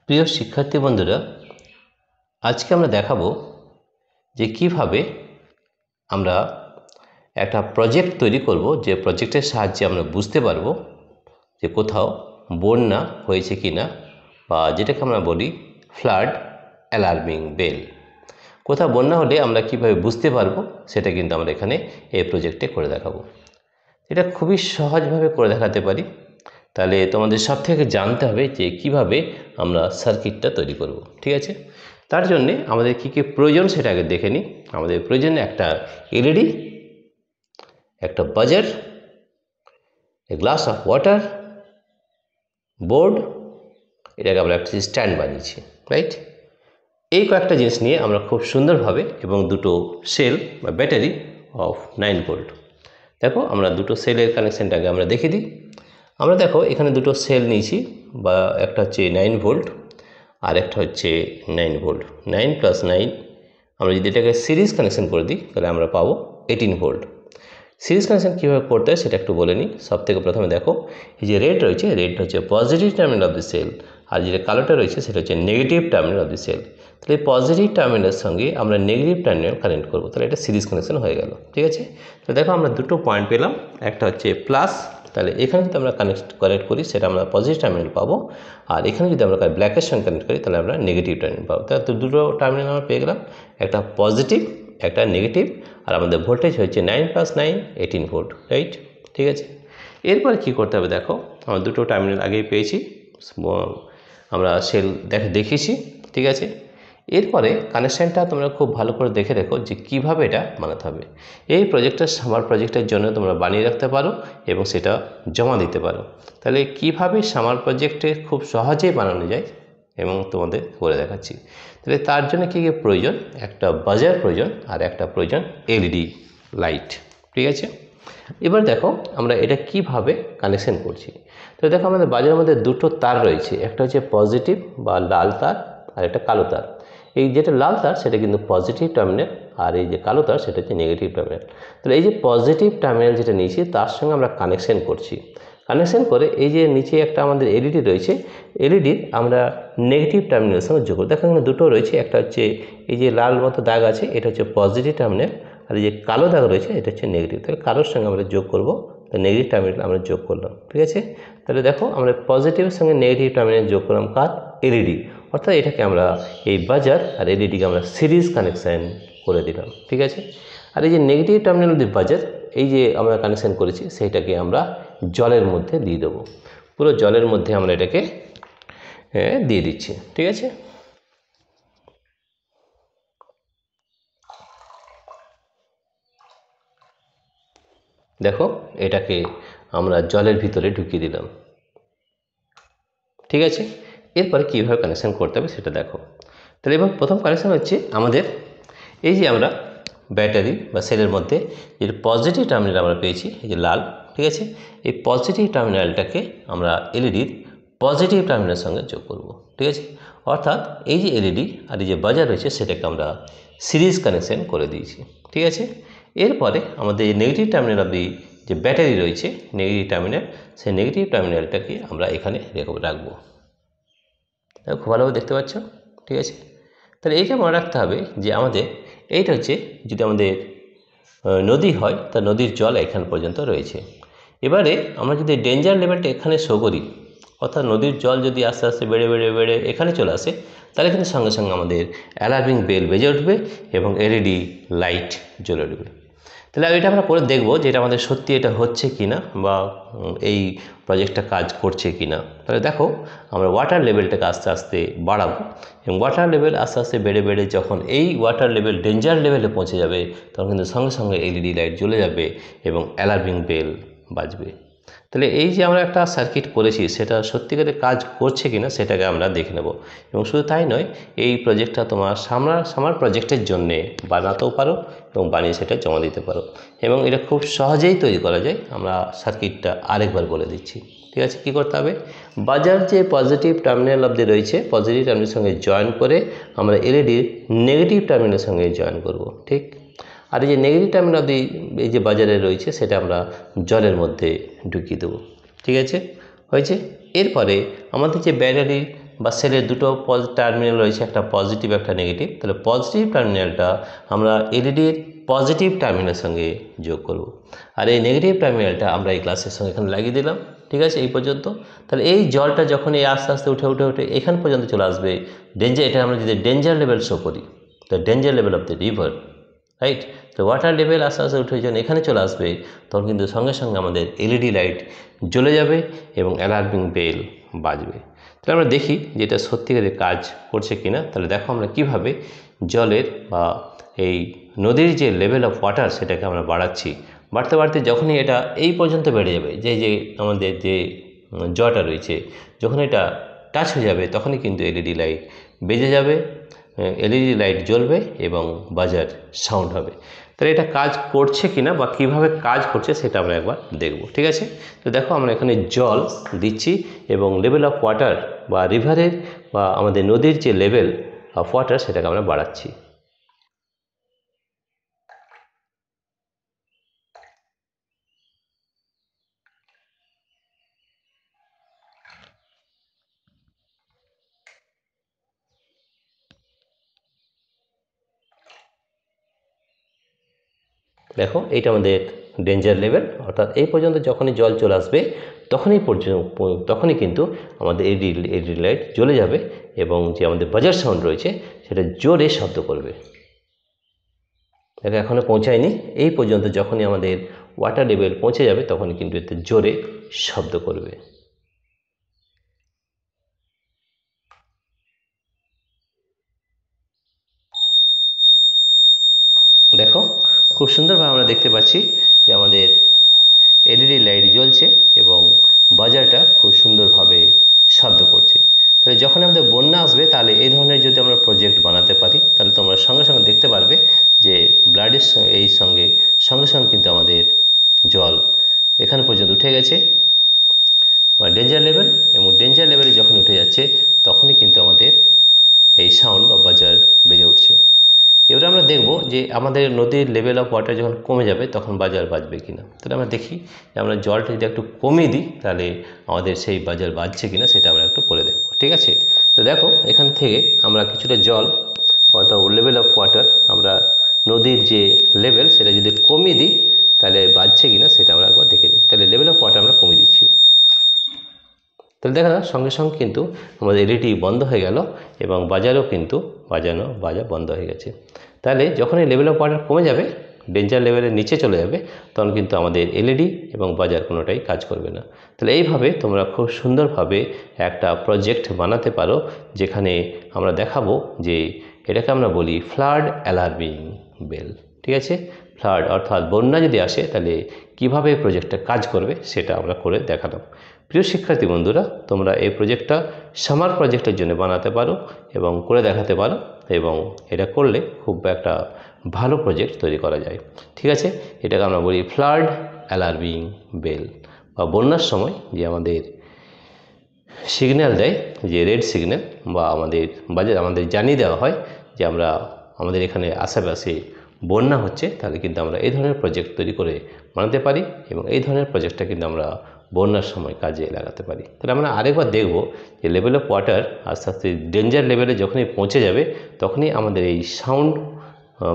প্রিয় শিক্ষার্থী বন্ধুরা, আজকে আমরা দেখাবো যে কিভাবে আমরা একটা প্রজেক্ট তৈরি করব, যে প্রজেক্টের সাহায্যে আমরা বুঝতে পারবো যে কোথাও বন্যা হয়েছে কিনা, বা যেটাকে আমরা বলি ফ্লাড অ্যালার্মিং বেল। কোথাও বন্যা হলে আমরা কিভাবে বুঝতে পারবো সেটা কিন্তু আমরা এখানে এই প্রজেক্টে করে দেখাবো। এটা খুবই সহজভাবে করে দেখাতে পারি। তাহলে তোমাদের সব থেকে জানতে হবে যে কিভাবে আমরা সার্কিটটা তৈরি করব। ঠিক আছে, তার জন্যে আমাদের কী কী প্রয়োজন সেটা আগে দেখে নিই। আমাদের প্রয়োজন একটা এলইডি, একটা বাজার, a glass of water, board, এটাকে আমরা একটা স্ট্যান্ড বানিয়েছি, রাইট। এই কয়েকটা জিনিস নিয়ে আমরা খুব সুন্দরভাবে, এবং দুটো সেল বা ব্যাটারি অফ 9 ভোল্ট। দেখো, আমরা দুটো সেলের কানেকশানটাকে আমরা দেখে দিই। আমরা দেখো এখানে দুটো সেল নিয়েছি, বা একটা হচ্ছে 9 ভোল্ট আর একটা হচ্ছে 9 ভোল্ট। 9 + 9, আমরা যদি এটাকে সিরিজ কানেকশন করে দিই তাহলে আমরা পাবো 18 ভোল্ট। সিরিজ কানেকশন কীভাবে করতে হয় সেটা একটু বলে নিই। সব থেকে প্রথমে দেখো, এই যে রেড রয়েছে, রেডটা হচ্ছে positive terminal of the cell, আর যেটা কালোটা রয়েছে সেটা হচ্ছে negative terminal of the cell. তাহলে পজিটিভ টার্মিনালের সঙ্গে আমরা নেগেটিভ টার্মিনাল কানেক্ট করবো, তাহলে এটা সিরিজ কানেকশন হয়ে গেল। ঠিক আছে, তো দেখো আমরা দুটো পয়েন্ট পেলাম, একটা হচ্ছে প্লাস, তাহলে এখানে যদি আমরা কানেক্ট করি সেটা আমরা পজিটিভ টার্মিনাল পাবো, আর এখানে যদি আমরা ব্ল্যাকের সঙ্গে কানেক্ট করি তাহলে আমরা নেগেটিভ টার্মিনাল পাবো। তাহলে দুটো টার্মিনাল আমরা পেয়ে গেলাম, একটা পজিটিভ একটা নেগেটিভ, আর আমাদের ভোল্টেজ হচ্ছে 9 + 9 18 ভোল্ট, রাইট। ঠিক আছে, এরপরে কী করতে হবে দেখো, আমরা দুটো টার্মিনাল আগেই পেয়েছি, আমরা সেল দেখিয়েছি। ঠিক আছে, এরপরে কানেকশানটা তোমরা খুব ভালো করে দেখে রেখো যে কীভাবে এটা বানাতে হবে। এই প্রজেক্টটা সামার প্রজেক্টের জন্য তোমরা বানিয়ে রাখতে পারো এবং সেটা জমা দিতে পারো। তাহলে কিভাবে সামার প্রজেক্টে খুব সহজেই বানানো যায় এবং তোমাদের করে দেখাচ্ছি। তাহলে তার জন্য কী কী প্রয়োজন, একটা বাজার প্রয়োজন, আর একটা প্রয়োজন এলইডি লাইট। ঠিক আছে, এবার দেখো আমরা এটা কিভাবে কানেকশন করছি। তো দেখো আমাদের বাজারের মধ্যে দুটো তার রয়েছে, একটা হচ্ছে পজিটিভ বা লাল তার, আর একটা কালো তার। এই যেটা লাল তার সেটা কিন্তু পজিটিভ টার্মিনাল, আর এই যে কালো তার সেটা হচ্ছে নেগেটিভ টার্মিনাল। তাহলে এই যে পজিটিভ টার্মিনাল যেটা নিয়েছি তার সঙ্গে আমরা কানেকশন করছি। কানেকশন করে এই যে নিচে একটা আমাদের এলইডি রয়েছে, এলইডির আমরা নেগেটিভ টার্মিনালের সঙ্গে যোগ করি। দেখো এখানে দুটো রয়েছে, একটা হচ্ছে এই যে লাল মতো দাগ আছে এটা হচ্ছে পজিটিভ টার্মিনাল, আর এই যে কালো দাগ রয়েছে এটা হচ্ছে নেগেটিভ। তাহলে কালোর সঙ্গে আমরা যোগ করবো, তো নেগেটিভ টার্মিনাল আমরা যোগ করলাম। ঠিক আছে, তাহলে দেখো আমরা পজিটিভের সঙ্গে নেগেটিভ টার্মিনাল যোগ করলাম কার, এলইডি। অর্থাৎ এটাকে আমরা এই বাজার আর এলইডিকে আমরা সিরিজ কানেকশান করে দিলাম। ঠিক আছে, আর এই যে নেগেটিভ টার্মিনাল দিয়ে বাজার, এই যে আমরা কানেকশান করেছি সেইটাকে আমরা জলের মধ্যে দিয়ে দেবো। পুরো জলের মধ্যে আমরা এটাকে দিয়ে দিচ্ছি। ঠিক আছে, দেখো এটাকে আমরা জলের ভিতরে ঢুকিয়ে দিলাম। ঠিক আছে, এরপরে কীভাবে কানেকশান করতে হবে সেটা দেখো। তাহলে এবার প্রথম কানেকশান হচ্ছে আমাদের এই যে আমরা ব্যাটারি বা সেলের মধ্যে যে পজিটিভ টার্মিনাল আমরা পেয়েছি, এই যে লাল। ঠিক আছে, এই পজিটিভ টার্মিনালটাকে আমরা এলইডির পজিটিভ টার্মিনালের সঙ্গে যোগ করব। ঠিক আছে, অর্থাৎ এই যে এলইডি আর এই যে বাজার রয়েছে সেটাকে আমরা সিরিজ কানেকশান করে দিয়েছি। ঠিক আছে, এরপরে আমাদের নেগেটিভ টার্মিনাল অব দি যে ব্যাটারি রয়েছে, নেগেটিভ টার্মিনাল, সেই নেগেটিভ টার্মিনালটাকে আমরা এখানে রাখবো। খুব ভালোভাবে দেখতে পাচ্ছ। ঠিক আছে, তাহলে এইটা মনে রাখতে হবে যে আমাদের এইটা হচ্ছে, যদি আমাদের নদী হয় তা নদীর জল এখান পর্যন্ত রয়েছে। এবারে আমরা যদি ডেঞ্জার লেভেলটা এখানে শো করি, অর্থাৎ নদীর জল যদি আস্তে আস্তে বেড়ে বেড়ে বেড়ে এখানে চলে আসে, তাহলে কিন্তু সঙ্গে সঙ্গে আমাদের অ্যালার্মিং বেল বেজে উঠবে এবং এলইডি লাইট জ্বলে উঠবে। তাহলে এটা আমরা করে দেখব যে এটা আমাদের সত্যি এটা হচ্ছে কি না, বা এই প্রজেক্টটা কাজ করছে কি না। তাহলে দেখো আমরা ওয়াটার লেভেলটাকে আস্তে আস্তে বাড়াবো, এবং ওয়াটার লেভেল আস্তে আস্তে বেড়ে বেড়ে যখন এই ওয়াটার লেভেল ডেঞ্জার লেভেলে পৌঁছে যাবে, তখন কিন্তু সঙ্গে সঙ্গে এলইডি লাইট জ্বলে যাবে এবং অ্যালার্মিং বেল বাজবে। তাহলে এই যে আমরা একটা সার্কিট করেছি সেটা সত্যিকারে কাজ করছে কিনা সেটাকে আমরা দেখে নেব। এবং শুধু তাই নয়, এই প্রজেক্টটা তোমার সামার প্রজেক্টের জন্যে বানাতেও পারো এবং বানিয়ে সেটা জমা দিতে পারো, এবং এটা খুব সহজেই তৈরি করা যায়। আমরা সার্কিটটা আরেকবার বলে দিচ্ছি। ঠিক আছে, কী করতে হবে, বাজার যে পজিটিভ টার্মিনাল অবধি রয়েছে, পজিটিভ টার্মিনালের সঙ্গে জয়েন করে আমরা এলইডির নেগেটিভ টার্মিনালের সঙ্গে জয়েন করব। ঠিক, আর এই যে নেগেটিভ টার্মিনাল অবধি এই যে বাজারে রয়েছে সেটা আমরা জলের মধ্যে ঢুকিয়ে দেবো। ঠিক আছে, হয়েছে। এরপরে আমাদের যে ব্যাটারির বা সেলের দুটো টার্মিনাল রয়েছে, একটা পজিটিভ একটা নেগেটিভ। তাহলে পজিটিভ টার্মিনালটা আমরা এলইডির পজিটিভ টার্মিনালের সঙ্গে যোগ করব, আর এই নেগেটিভ টার্মিনালটা আমরা এই গ্লাসের সঙ্গে এখানে লাগিয়ে দিলাম। ঠিক আছে, এই পর্যন্ত। তাহলে এই জলটা যখন এই আস্তে আস্তে উঠে উঠে উঠে এখান পর্যন্ত চলে আসবে, এটা আমরা যদি ডেঞ্জার লেভেল শো করি, the danger level of the river, right. তো ওয়াটার লেভেল আস্তে আস্তে উঠে যখন এখানে চলে আসবে, তখন কিন্তু সঙ্গে সঙ্গে আমাদের এলইডি লাইট জ্বলে যাবে এবং অ্যালার্মিং বেল বাজবে। তাহলে আমরা দেখি যে এটা সত্যিকারের কাজ করছে কিনা। তাহলে দেখো আমরা কিভাবে জলের বা এই নদীর যে লেভেল অফ ওয়াটার সেটাকে আমরা বাড়াচ্ছি। বাড়তে বাড়তে যখনই এটা এই পর্যন্ত বেড়ে যাবে, যে আমাদের যে জলটা রয়েছে, যখন এটা টাচ হয়ে যাবে তখনই কিন্তু এলইডি লাইট বেজে যাবে, এলইডি লাইট জ্বলবে এবং বাজার সাউন্ড হবে। তাহলে এটা কাজ করছে কিনা বা কিভাবে কাজ করছে সেটা আমরা একবার দেখব। ঠিক আছে, তো দেখো আমরা এখানে জল দিচ্ছি এবং লেভেল অফ ওয়াটার বা রিভারের বা আমাদের নদীর যে লেভেল অফ ওয়াটার সেটাকে আমরা বাড়াচ্ছি। দেখো এইটা আমাদের ডেঞ্জার লেভেল, অর্থাৎ এই পর্যন্ত যখনই জল চলে আসবে তখনই কিন্তু আমাদের এলইডি লাইট জ্বলে যাবে এবং যে আমাদের বাজার সাউন্ড রয়েছে সেটা জোরে শব্দ করবে। এটা এখনও পৌঁছায়নি, এই পর্যন্ত যখনই আমাদের ওয়াটার লেভেল পৌঁছে যাবে তখনই কিন্তু এতে জোরে শব্দ করবে। দেখো খুব সুন্দরভাবে আমরা দেখতে পাচ্ছি যে আমাদের এলইডি লাইট জ্বলছে এবং বাজারটা খুব সুন্দরভাবে শব্দ করছে। তাহলে যখন আমাদের বন্যা আসবে, তাহলে এই ধরনের যদি আমরা প্রজেক্ট বানাতে পারি, তাহলে তোমরা সঙ্গে সঙ্গে দেখতে পারবে যে ব্লাডের সঙ্গে সঙ্গে কিন্তু আমাদের জল এখানে পর্যন্ত উঠে গেছে ডেঞ্জার লেভেল, এবং ডেঞ্জার লেভেলে যখন উঠে যাচ্ছে তখনই কিন্তু আমাদের এই সাউন্ড বা বাজার বেজে উঠছে। এবারে আমরা দেখব যে আমাদের নদীর লেভেল অফ ওয়াটার যখন কমে যাবে তখন বাজার বাজবে কিনা। তাহলে আমরা দেখি যে আমরা জলটা যদি একটু কমিয়ে দিই তাহলে আমাদের সেই বাজার বাজছে কিনা সেটা আমরা একটু করে দেখব। ঠিক আছে, তো দেখো এখান থেকে আমরা কিছুটা জল অর্থাৎ লেভেল অফ ওয়াটার আমরা নদীর যে লেভেল সেটা যদি কমিয়ে দিই তাহলে বাজছে কিনা সেটা আমরা একবার দেখে নিই। তাহলে লেভেল অফ ওয়াটার আমরা কমিয়ে দিচ্ছি। তাহলে দেখা যাক সঙ্গে সঙ্গে কিন্তু আমাদের এলইডি বন্ধ হয়ে গেল এবং বাজারও কিন্তু বাজা বন্ধ হয়ে গেছে। তাহলে যখন এই লেভেল অফ ওয়াটার কমে যাবে, ডেঞ্জার লেভেলের নিচে চলে যাবে, তখন কিন্তু আমাদের এলইডি এবং বাজার কোনোটাই কাজ করবে না। তাহলে এইভাবে তোমরা খুব সুন্দরভাবে একটা প্রজেক্ট বানাতে পারো, যেখানে আমরা দেখাবো যে এটাকে আমরা বলি ফ্লাড অ্যালার্মিং বেল। ঠিক আছে, ফ্লাড অর্থাৎ বন্যা যদি আসে তাহলে কিভাবে এই প্রজেক্টটা কাজ করবে সেটা আমরা করে দেখালাম। প্রিয় শিক্ষার্থী বন্ধুরা, তোমরা এই প্রজেক্টটা সামার প্রজেক্টের জন্য বানাতে পারো এবং করে দেখাতে পারো, এবং এটা করলে খুব একটা ভালো প্রজেক্ট তৈরি করা যায়। ঠিক আছে, এটাকে আমরা বলি ফ্লাড অ্যালার্মিং বেল, বা বন্যার সময় যে আমাদের সিগন্যাল দেয়, যে রেড সিগন্যাল বা আমাদের জানিয়ে দেওয়া হয় যে আমাদের এখানে আশেপাশে বন্যা হচ্ছে, তাহলে কিন্তু আমরা এই ধরনের প্রজেক্ট তৈরি করে বানাতে পারি এবং এই ধরনের প্রজেক্টটা কিন্তু আমরা বন্যার সময় কাজে লাগাতে পারি। তাহলে আমরা আরেকবার দেখব যে লেভেল অফ ওয়াটার আস্তে আস্তে ডেঞ্জার লেভেলে যখনই পৌঁছে যাবে তখনই আমাদের এই সাউন্ড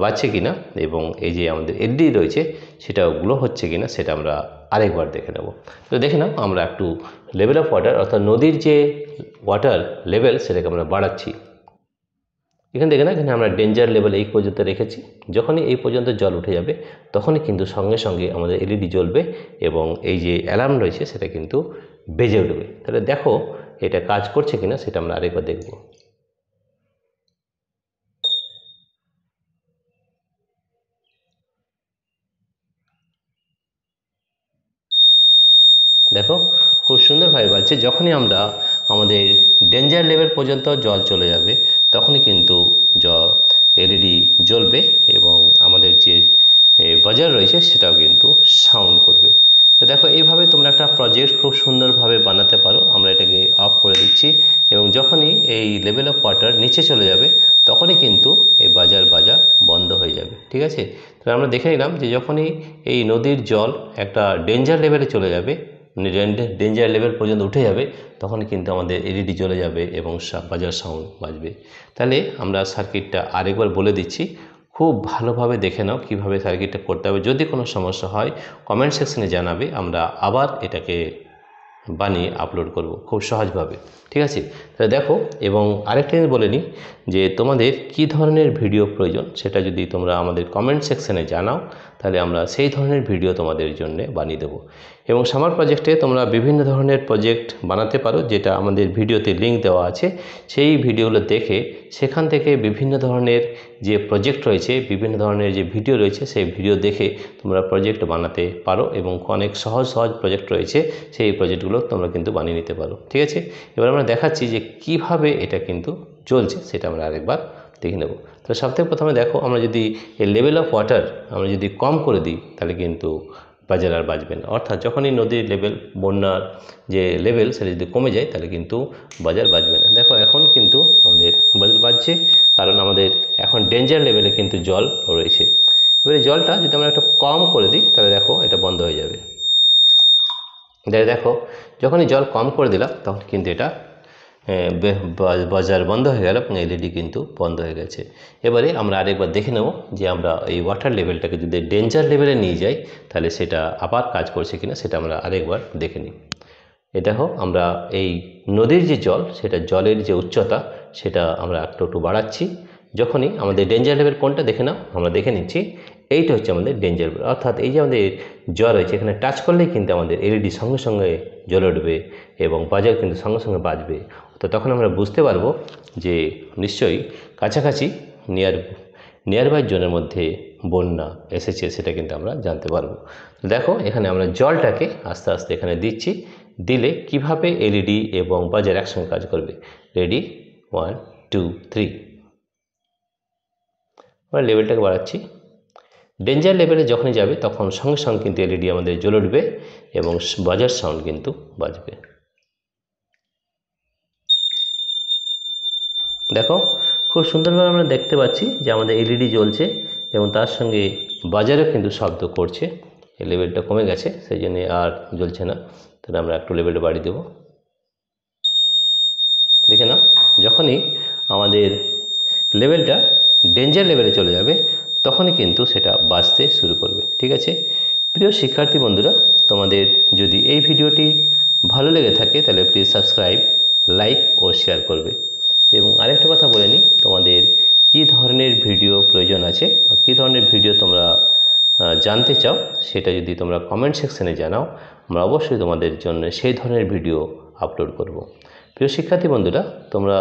বাজছে কিনা এবং এই যে আমাদের এলইডি রয়েছে সেটা গ্লো হচ্ছে কিনা সেটা আমরা আরেকবার দেখে নেব। তো দেখে নাও আমরা একটু লেভেল অফ ওয়াটার অর্থাৎ নদীর যে ওয়াটার লেভেল সেটাকে আমরা বাড়াচ্ছি। এখানে দেখে না, এখানে আমরা ডেঞ্জার লেভেল এই পর্যন্ত রেখেছি। যখনই এই পর্যন্ত জল উঠে যাবে তখনই কিন্তু সঙ্গে সঙ্গে আমাদের এলইডি জ্বলবে এবং এই যে অ্যালার্ম রয়েছে সেটা কিন্তু বেজে উঠবে। তাহলে দেখো এটা কাজ করছে কিনা সেটা আমরা আরেকবার দেখব। দেখো খুব সুন্দরভাবে বাজছে। যখনই আমরা আমাদের ডেঞ্জার লেভেল পর্যন্ত জল চলে যাবে তখনই কিন্তু এলইডি জ্বলবে এবং আমাদের যে বাজার রয়েছে সেটাও কিন্তু সাউন্ড করবে। তো দেখো এইভাবে তোমরা একটা প্রজেক্ট খুব সুন্দরভাবে বানাতে পারো। আমরা এটাকে অফ করে দিচ্ছি এবং যখনই এই লেভেল অফ ওয়াটার নিচে চলে যাবে তখনই কিন্তু এই বাজা বন্ধ হয়ে যাবে। ঠিক আছে, তাহলে আমরা দেখে নিলাম যে যখনই এই নদীর জল একটা ডেঞ্জার লেভেলে চলে যাবে, ডেঞ্জার লেভেল পর্যন্ত উঠে যাবে তখন কিন্তু আমাদের এলইডি জ্বলে যাবে এবং বাজার সাউন্ড বাজবে। তাহলে আমরা সার্কিটটা আরেকবার বলে দিচ্ছি, খুব ভালোভাবে দেখে নাও কীভাবে সার্কিটটা করতে হবে। যদি কোনো সমস্যা হয় কমেন্ট সেকশনে জানাবে, আমরা আবার এটাকে বানিয়ে আপলোড করব খুব সহজভাবে, ঠিক আছে? তাহলে দেখো, এবং আরেকটা জিনিস বলে নিই যে তোমাদের কী ধরনের ভিডিও প্রয়োজন সেটা যদি তোমরা আমাদের কমেন্ট সেকশনে জানাও তাহলে আমরা সেই ধরনের ভিডিও তোমাদের জন্য বানিয়ে দেবো। এবং সামার প্রজেক্টে তোমরা বিভিন্ন ধরনের প্রজেক্ট বানাতে পারো, যেটা আমাদের ভিডিওতে লিঙ্ক দেওয়া আছে। সেই ভিডিওগুলো দেখে সেখান থেকে বিভিন্ন ধরনের যে প্রজেক্ট রয়েছে, বিভিন্ন ধরনের যে ভিডিও রয়েছে, সেই ভিডিও দেখে তোমরা প্রজেক্ট বানাতে পারো এবং অনেক সহজ সহজ প্রজেক্ট রয়েছে, সেই প্রজেক্টগুলো তোমরা কিন্তু বানিয়ে নিতে পারো, ঠিক আছে? এবার আমরা দেখাচ্ছি যে কিভাবে এটা কিন্তু চলছে, সেটা আমরা আরেকবার দেখে নেব। তো সবথেকে প্রথমে দেখো, আমরা যদি এই লেভেল অফ ওয়াটার আমরা যদি কম করে দিই তাহলে কিন্তু বাজার আর বাজবে না। অর্থাৎ যখনই নদীর লেভেল, বন্যার যে লেভেল সেটা যদি কমে যায় তাহলে কিন্তু বাজার বাজবে না। দেখো এখন কিন্তু আমাদের বাজার বাজছে, কারণ আমাদের এখন ডেঞ্জার লেভেলে কিন্তু জল রয়েছে। এবারে জলটা যদি আমরা একটু কম করে দিই তাহলে দেখো এটা বন্ধ হয়ে যাবে। দেখো যখনই জল কম করে দিলাম তখন কিন্তু এটা বাজার বন্ধ হয়ে গেল, এলইডি কিন্তু বন্ধ হয়ে গেছে। এবারে আমরা আরেকবার দেখে নেব যে আমরা এই ওয়াটার লেভেলটাকে যদি ডেঞ্জার লেভেলে নিয়ে যাই তাহলে সেটা আবার কাজ করছে কিনা সেটা আমরা আরেকবার দেখে নিই। এ দেখো, আমরা এই নদীর যে জল, সেটা জলের যে উচ্চতা সেটা আমরা একটু বাড়াচ্ছি। যখনই আমাদের ডেঞ্জার লেভেল কোনটা দেখে নাও, আমরা দেখে নিচ্ছি এইটা হচ্ছে আমাদের ডেঞ্জার লেভেল। অর্থাৎ এই যে আমাদের জল রয়েছে, এখানে টাচ করলেই কিন্তু আমাদের এলইডি সঙ্গে সঙ্গে জ্বলে উঠবে এবং বাজার কিন্তু সঙ্গে সঙ্গে বাজবে। তো তখন আমরা বুঝতে পারবো যে নিশ্চয়ই কাছাকাছি নিয়ারবাই জোনের মধ্যে বন্যা এসেছে, সেটা কিন্তু আমরা জানতে পারবো। দেখো এখানে আমরা জলটাকে আস্তে আস্তে এখানে দিচ্ছি, দিলে কিভাবে এলইডি এবং বাজার একসঙ্গে কাজ করবে। রেডি, 1 2 3। আমরা লেভেলটাকে বাড়াচ্ছি। ডেঞ্জার লেভেলে যখনই যাবে তখন সঙ্গে সঙ্গে কিন্তু এলইডি আমাদের জ্বলে উঠবে এবং বাজার সাউন্ড কিন্তু বাজবে। দেখো খুব সুন্দরভাবে আমরা দেখতে পাচ্ছি যে আমাদের এলইডি জ্বলছে এবং তার সঙ্গে বাজারও কিন্তু শব্দ করছে। এই লেভেলটা কমে গেছে, সেই জন্য আর জ্বলছে না। তাহলে আমরা একটু লেভেলটা বাড়িয়ে দেব। দেখে নাও, যখনই আমাদের লেভেলটা ডেঞ্জার লেভেলে চলে যাবে তখনই কিন্তু সেটা বাজতে শুরু করবে, ঠিক আছে? প্রিয় শিক্ষার্থী বন্ধুরা, তোমাদের যদি এই ভিডিওটি ভালো লেগে থাকে তাহলে প্লিজ সাবস্ক্রাইব, লাইক ও শেয়ার করবে। এবং আরেকটা কথা বলে নিই, তোমাদের কী ধরনের ভিডিও প্রয়োজন আছে বা কী ধরনের ভিডিও তোমরা জানতে চাও সেটা যদি তোমরা কমেন্ট সেকশনে জানাও, আমরা অবশ্যই তোমাদের জন্য সেই ধরনের ভিডিও আপলোড করব। প্রিয় শিক্ষার্থী বন্ধুরা, তোমরা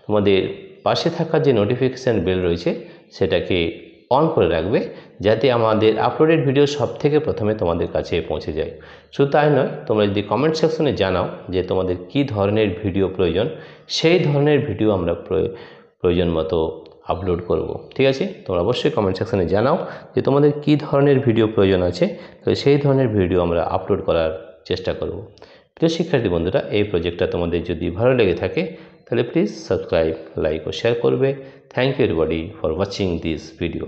তোমাদের পাশে থাকা যে নোটিফিকেশান বেল রয়েছে সেটাকে অন করে রাখবে, যাতে আমাদের আপলোডেড ভিডিও সব থেকে প্রথমে তোমাদের কাছে পৌঁছে যায়। শুধু তাই নয়, তোমরা যদি কমেন্ট সেকশনে জানাও যে তোমাদের কী ধরনের ভিডিও প্রয়োজন, সেই ধরনের ভিডিও আমরা প্রয়োজন মতো আপলোড করব, ঠিক আছে? তোমরা অবশ্যই কমেন্ট সেকশনে জানাও যে তোমাদের কী ধরনের ভিডিও প্রয়োজন আছে, তো সেই ধরনের ভিডিও আমরা আপলোড করার চেষ্টা করব। প্রিয় শিক্ষার্থী বন্ধুরা, এই প্রজেক্টটা তোমাদের যদি ভালো লেগে থাকে তাহলে প্লিজ সাবস্ক্রাইব, লাইক ও শেয়ার করবে। Thank you everybody for watching this video.